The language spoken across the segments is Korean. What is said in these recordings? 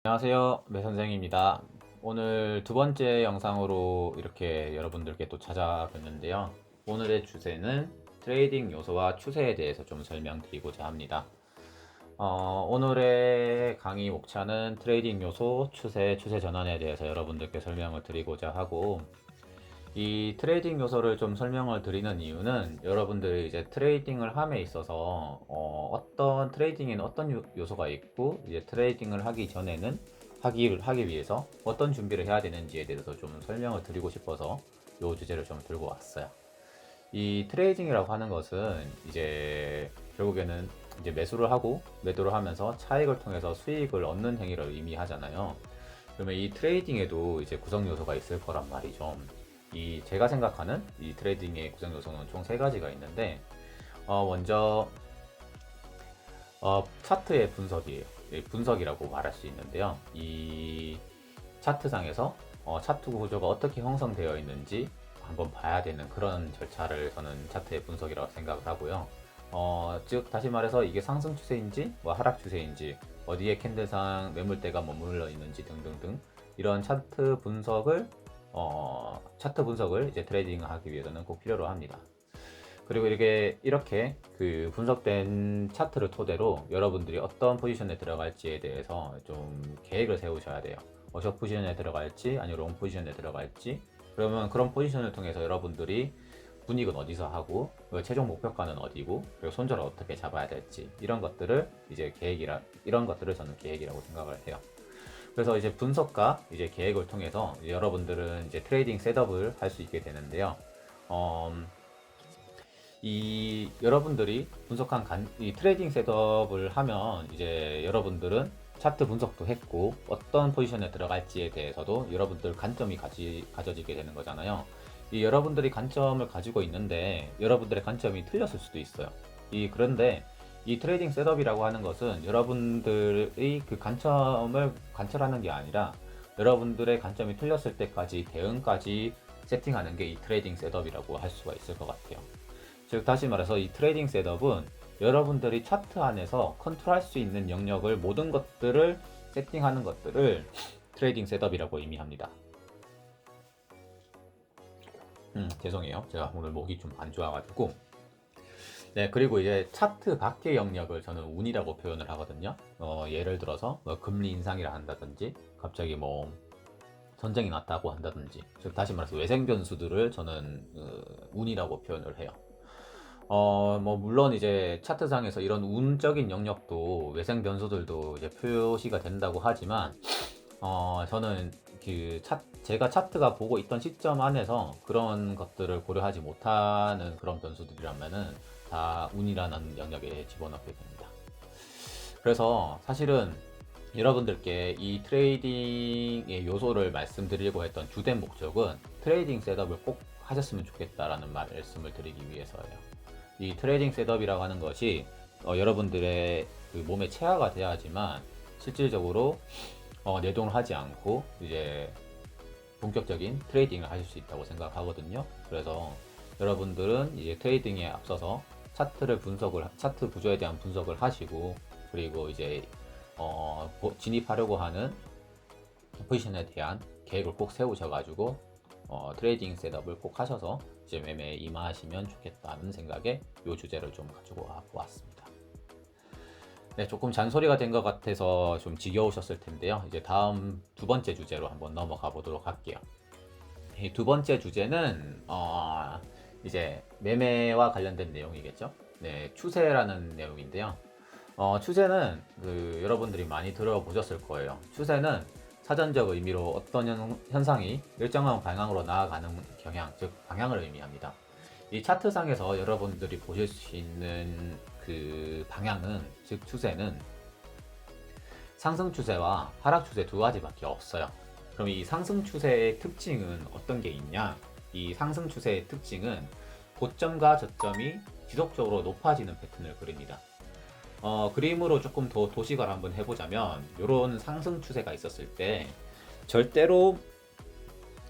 안녕하세요, 매 선생입니다. 오늘 두 번째 영상으로 이렇게 여러분들께 또 찾아뵙는데요. 오늘의 주제는 트레이딩 요소와 추세에 대해서 좀 설명드리고자 합니다. 오늘의 강의 목차는 트레이딩 요소, 추세, 추세 전환에 대해서 여러분들께 설명을 드리고자 하고, 이 트레이딩 요소를 좀 설명을 드리는 이유는 여러분들이 이제 트레이딩을 함에 있어서 어떤 트레이딩에는 어떤 요소가 있고, 이제 트레이딩을 하기 전에는 하기 위해서 어떤 준비를 해야 되는지에 대해서 좀 설명을 드리고 싶어서 이 주제를 좀 들고 왔어요. 이 트레이딩이라고 하는 것은 이제 결국에는 이제 매수를 하고 매도를 하면서 차익을 통해서 수익을 얻는 행위를 의미하잖아요. 그러면 이 트레이딩에도 이제 구성 요소가 있을 거란 말이죠. 제가 생각하는 이 트레이딩의 구성 요소는 총 세 가지가 있는데, 먼저 차트의 분석이에요. 분석이라고 말할 수 있는데요. 이 차트상에서 차트 구조가 어떻게 형성되어 있는지 한번 봐야 되는 그런 절차를 저는 차트의 분석이라고 생각을 하고요. 즉 다시 말해서 이게 상승 추세인지 하락 추세인지 어디에 캔들상 매물대가 머물러 있는지 등등등 이런 차트 분석을 이제 트레이딩하기 위해서는 꼭 필요로 합니다. 그리고 이렇게 그 분석된 차트를 토대로 여러분들이 어떤 포지션에 들어갈지에 대해서 좀 계획을 세우셔야 돼요. 숏 포지션에 들어갈지 아니면 롱 포지션에 들어갈지, 그러면 그런 포지션을 통해서 여러분들이 분익은 어디서 하고 최종 목표가는 어디고 그리고 손절을 어떻게 잡아야 될지 이런 것들을 이런 것들을 저는 계획이라고 생각을 해요. 그래서 이제 분석과 이제 계획을 통해서 이제 여러분들은 이제 트레이딩 셋업을 할 수 있게 되는데요. 여러분들이 이 트레이딩 셋업을 하면 이제 여러분들은 차트 분석도 했고 어떤 포지션에 들어갈지에 대해서도 여러분들 관점이 가져지게 되는 거잖아요. 여러분들이 관점을 가지고 있는데 여러분들의 관점이 틀렸을 수도 있어요. 그런데 이 트레이딩 셋업이라고 하는 것은 여러분들의 그 관점을 관철하는 게 아니라 여러분들의 관점이 틀렸을 때까지 대응까지 세팅하는 게 이 트레이딩 셋업이라고 할 수가 있을 것 같아요. 즉 다시 말해서 이 트레이딩 셋업은 여러분들이 차트 안에서 컨트롤할 수 있는 영역을 모든 것들을 세팅하는 것들을 트레이딩 셋업이라고 의미합니다. 죄송해요. 제가 오늘 목이 좀 안 좋아가지고. 네, 그리고 이제 차트 밖의 영역을 저는 운이라고 표현을 하거든요. 예를 들어서 뭐 금리 인상이라 한다든지, 갑자기 뭐 전쟁이 났다고 한다든지, 즉 다시 말해서 외생 변수들을 저는 운이라고 표현을 해요. 뭐 물론 이제 차트상에서 이런 운적인 영역도 외생 변수들도 이제 표시가 된다고 하지만, 저는 제가 차트가 보고 있던 시점 안에서 그런 것들을 고려하지 못하는 그런 변수들이라면은 다 운이라는 영역에 집어넣게 됩니다. 그래서 사실은 여러분들께 이 트레이딩의 요소를 말씀드리려고 했던 주된 목적은 트레이딩 셋업을 꼭 하셨으면 좋겠다라는 말씀을 드리기 위해서예요. 이 트레이딩 셋업이라고 하는 것이 여러분들의 그 몸에 체화가 돼야지만 실질적으로 내동을 하지 않고 이제 본격적인 트레이딩을 하실 수 있다고 생각하거든요. 그래서 여러분들은 이제 트레이딩에 앞서서 차트 구조에 대한 분석을 하시고, 그리고 이제 진입하려고 하는 포지션에 대한 계획을 꼭 세우셔가지고 트레이딩 셋업을 꼭 하셔서 이제 매매에 임하시면 좋겠다는 생각에 이 주제를 좀 가지고 왔습니다. 네, 조금 잔소리가 된 것 같아서 좀 지겨우셨을 텐데요. 이제 다음 두 번째 주제로 한번 넘어가 보도록 할게요. 이 두 번째 주제는 이제 매매와 관련된 내용이겠죠. 네, 추세라는 내용인데요. 추세는 여러분들이 많이 들어보셨을 거예요. 추세는 사전적 의미로 어떤 현상이 일정한 방향으로 나아가는 경향, 즉 방향을 의미합니다. 이 차트상에서 여러분들이 보실 수 있는 그 방향은, 즉 추세는 상승 추세와 하락 추세 두 가지밖에 없어요. 그럼 이 상승 추세의 특징은 어떤 게 있냐? 이 상승 추세의 특징은 고점과 저점이 지속적으로 높아지는 패턴을 그립니다. 그림으로 조금 더 도식을 한번 해보자면, 이런 상승 추세가 있었을 때 절대로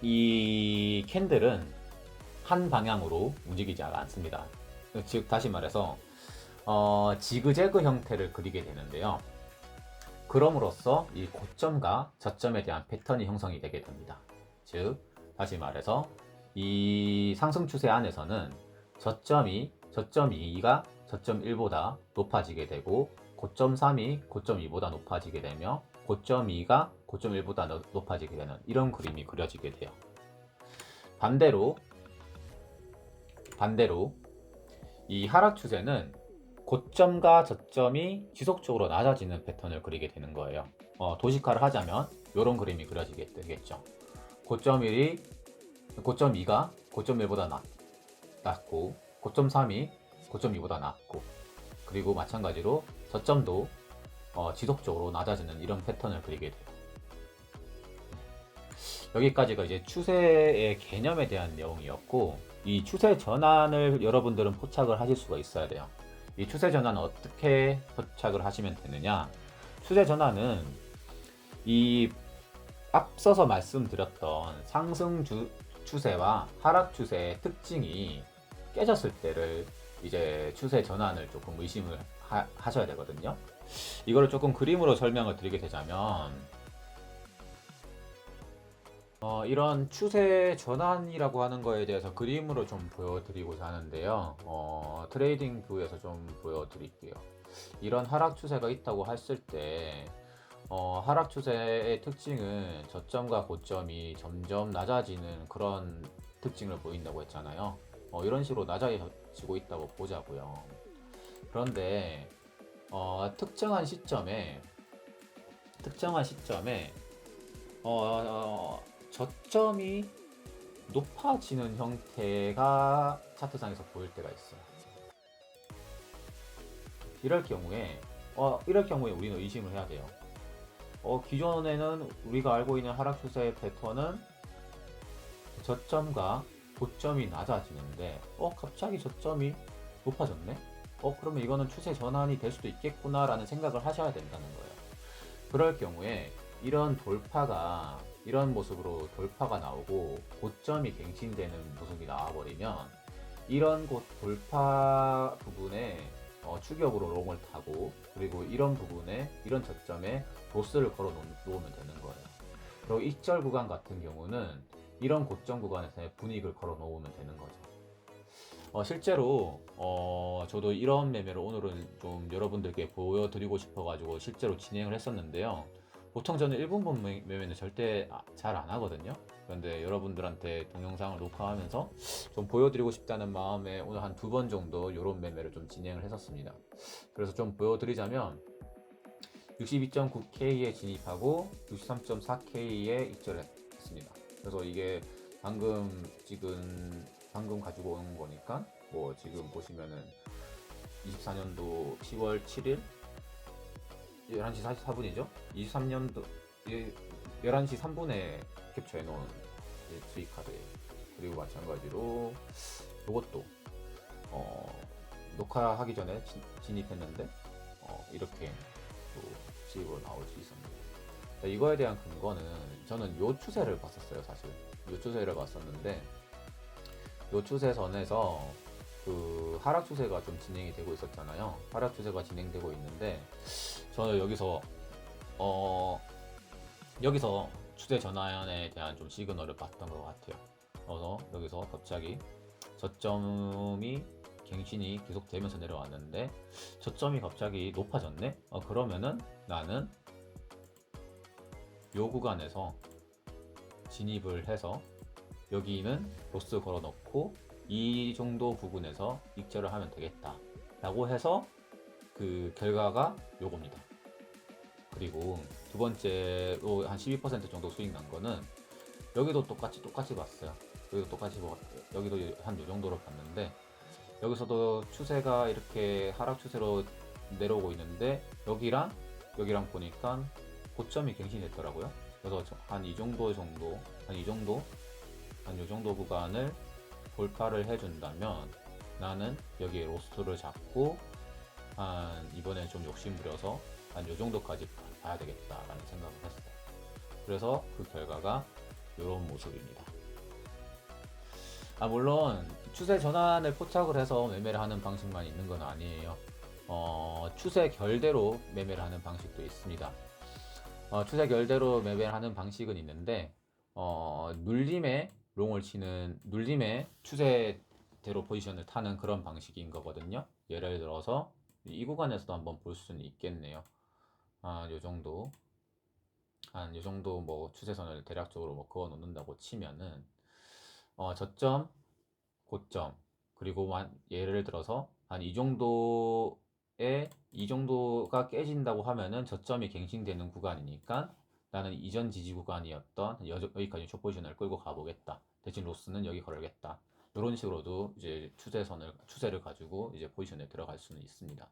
이 캔들은 한 방향으로 움직이지 않습니다. 즉 다시 말해서 지그재그 형태를 그리게 되는데요. 그럼으로써 이 고점과 저점에 대한 패턴이 형성이 되게 됩니다. 즉 다시 말해서 이 상승 추세 안에서는 저점 2가 저점 1보다 높아지게 되고 고점 3이 고점 2보다 높아지게 되며 고점 2가 고점 1보다 높아지게 되는 이런 그림이 그려지게 돼요. 반대로 이 하락 추세는 고점과 저점이 지속적으로 낮아지는 패턴을 그리게 되는 거예요. 도식화를 하자면 이런 그림이 그려지게 되겠죠. 고점 2가 고점 1보다 낮고 고점 3이 고점 2보다 낮고 그리고 마찬가지로 저점도 지속적으로 낮아지는 이런 패턴을 그리게 돼요. 여기까지가 이제 추세의 개념에 대한 내용이었고, 이 추세 전환을 여러분들은 포착을 하실 수가 있어야 돼요. 이 추세 전환은 어떻게 포착을 하시면 되느냐? 추세 전환은 이 앞서서 말씀드렸던 상승 추세와 하락 추세의 특징이 깨졌을 때를 이제 추세 전환을 조금 의심을 하셔야 되거든요. 이거를 조금 그림으로 설명을 드리게 되자면, 이런 추세 전환이라고 하는 거에 대해서 그림으로 좀 보여드리고자 하는데요. 트레이딩 뷰에서 좀 보여드릴게요. 이런 하락 추세가 있다고 했을 때, 하락 추세의 특징은 저점과 고점이 점점 낮아지는 그런 특징을 보인다고 했잖아요. 이런 식으로 낮아지고 있다고 보자고요. 그런데 특정한 시점에 저점이 높아지는 형태가 차트상에서 보일 때가 있어요. 이럴 경우에 우리는 의심을 해야 돼요. 기존에는 우리가 알고 있는 하락 추세의 패턴은 저점과 고점이 낮아지는데 갑자기 저점이 높아졌네? 그러면 이거는 추세 전환이 될 수도 있겠구나 라는 생각을 하셔야 된다는 거예요. 그럴 경우에 이런 모습으로 돌파가 나오고 고점이 갱신되는 모습이 나와버리면 이런 돌파 부분에 추격으로 롱을 타고 그리고 이런 저점에 로스를 걸어 놓으면 되는 거예요. 그리고 익절 구간 같은 경우는 이런 고점 구간에서 분익을 걸어 놓으면 되는 거죠. 실제로 저도 이런 매매를 오늘은 좀 여러분들께 보여드리고 싶어가지고 실제로 진행을 했었는데요. 보통 저는 1분분 매매는 절대 잘 안 하거든요. 그런데 여러분들한테 동영상을 녹화하면서 좀 보여드리고 싶다는 마음에 오늘 한 2번 정도 이런 매매를 좀 진행을 했었습니다. 그래서 좀 보여드리자면 62.9K에 진입하고 63.4K에 익절했습니다. 그래서 이게 방금 가지고 온 거니까 뭐 지금 보시면은 24년도 10월 7일 11시 44분이죠. 23년도 11시 3분에 캡처해 놓은 수익 카드예요. 그리고 마찬가지로 이것도 녹화하기 전에 진입했는데 이렇게 또 수익으로 나올 수 있습니다. 이거에 대한 근거는 저는 요 추세를 봤었어요. 사실 요 추세를 봤었는데 요 추세선에서 그 하락 추세가 좀 진행이 되고 있었잖아요. 하락 추세가 진행되고 있는데 저는 여기서 추세 전환에 대한 좀 시그널을 봤던 것 같아요. 그래서 여기서 갑자기 저점이 갱신이 계속되면서 내려왔는데 저점이 갑자기 높아졌네? 그러면은 나는 요 구간에서 진입을 해서 여기는 로스 걸어 넣고 이 정도 부분에서 익절을 하면 되겠다 라고 해서 그 결과가 요겁니다. 그리고 두 번째로 한 12% 정도 수익 난 거는 여기도 똑같이 봤어요. 여기도 한 요 정도로 봤는데 여기서도 추세가 이렇게 하락 추세로 내려오고 있는데 여기랑 보니까 고점이 갱신됐더라고요. 그래서 한 이 정도 구간을 돌파를 해준다면 나는 여기에 로스트를 잡고 이번에 좀 욕심부려서 한 요 정도까지 봐야 되겠다라는 생각을 했어요. 그래서 그 결과가 이런 모습입니다. 물론 추세 전환을 포착을 해서 매매를 하는 방식만 있는 건 아니에요. 추세 결대로 매매를 하는 방식도 있습니다. 추세 결대로 매매하는 방식은 있는데 눌림에 롱을 치는 눌림에 추세대로 포지션을 타는 그런 방식인 거거든요. 예를 들어서 이 구간에서도 한번 볼 수는 있겠네요. 요 정도 한 요 정도 뭐 추세선을 대략적으로 뭐 그어 놓는다고 치면은 저점, 고점, 그리고 예를 들어서 한 이 정도가 깨진다고 하면은 저점이 갱신되는 구간이니까 나는 이전 지지 구간이었던 여기까지 숏 포지션을 끌고 가보겠다. 대신 로스는 여기 걸겠다. 이런 식으로도 이제 추세를 가지고 이제 포지션에 들어갈 수는 있습니다.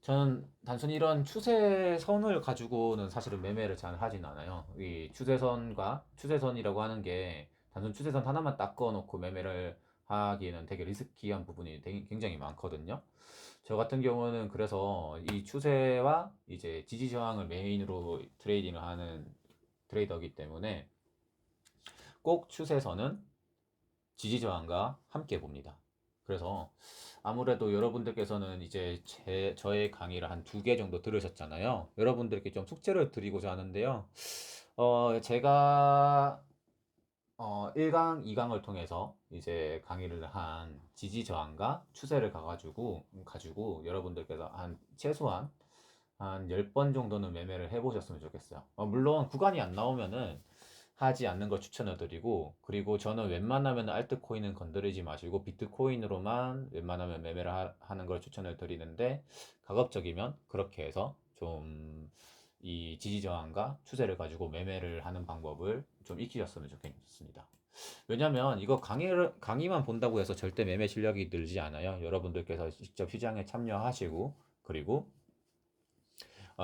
저는 단순히 이런 추세선을 가지고는 사실은 매매를 잘 하진 않아요. 이 추세선이라고 하는 게 단순 추세선 하나만 딱 그어놓고 매매를 하기에는 되게 리스키한 부분이 굉장히 많거든요. 저 같은 경우는 그래서 이 추세와 이제 지지 저항을 메인으로 트레이딩을 하는 트레이더이기 때문에 꼭 추세선은 지지 저항과 함께 봅니다. 그래서 아무래도 여러분들께서는 이제 저의 강의를 한 두 개 정도 들으셨잖아요. 여러분들께 좀 숙제를 드리고자 하는데요. 제가 1강, 2강을 통해서 이제 강의를 한 지지 저항과 추세를 가지고 여러분들께서 최소한 한 10번 정도는 매매를 해보셨으면 좋겠어요. 물론 구간이 안 나오면은 하지 않는 걸 추천을 드리고, 그리고 저는 웬만하면 알트코인은 건드리지 마시고 비트코인으로만 웬만하면 매매를 하는 걸 추천을 드리는데, 가급적이면 그렇게 해서 좀 이 지지저항과 추세를 가지고 매매를 하는 방법을 좀 익히셨으면 좋겠습니다. 왜냐면 이거 강의만 본다고 해서 절대 매매 실력이 늘지 않아요. 여러분들께서 직접 시장에 참여하시고, 그리고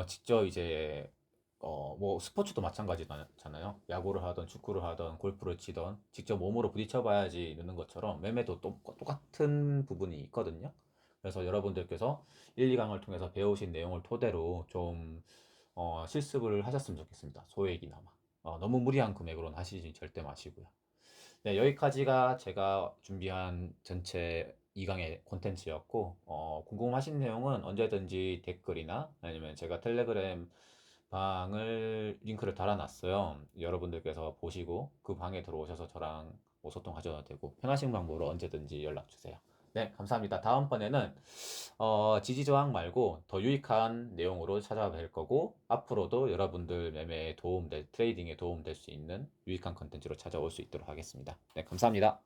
직접 이제 뭐 스포츠도 마찬가지잖아요. 야구를 하던 축구를 하던 골프를 치던 직접 몸으로 부딪혀 봐야지 느는 것처럼 매매도 똑같은 부분이 있거든요. 그래서 여러분들께서 1, 2강을 통해서 배우신 내용을 토대로 좀 실습을 하셨으면 좋겠습니다. 소액이나마. 너무 무리한 금액으로는 하시지 절대 마시고요. 네, 여기까지가 제가 준비한 전체 2강의 콘텐츠였고, 궁금하신 내용은 언제든지 댓글이나 아니면 제가 텔레그램 방을 링크를 달아놨어요. 여러분들께서 보시고 그 방에 들어오셔서 저랑 뭐 소통하셔도 되고 편하신 방법으로 언제든지 연락 주세요. 네, 감사합니다. 다음번에는 지지저항 말고 더 유익한 내용으로 찾아뵐 거고, 앞으로도 여러분들 트레이딩에 도움될 수 있는 유익한 컨텐츠로 찾아올 수 있도록 하겠습니다. 네, 감사합니다.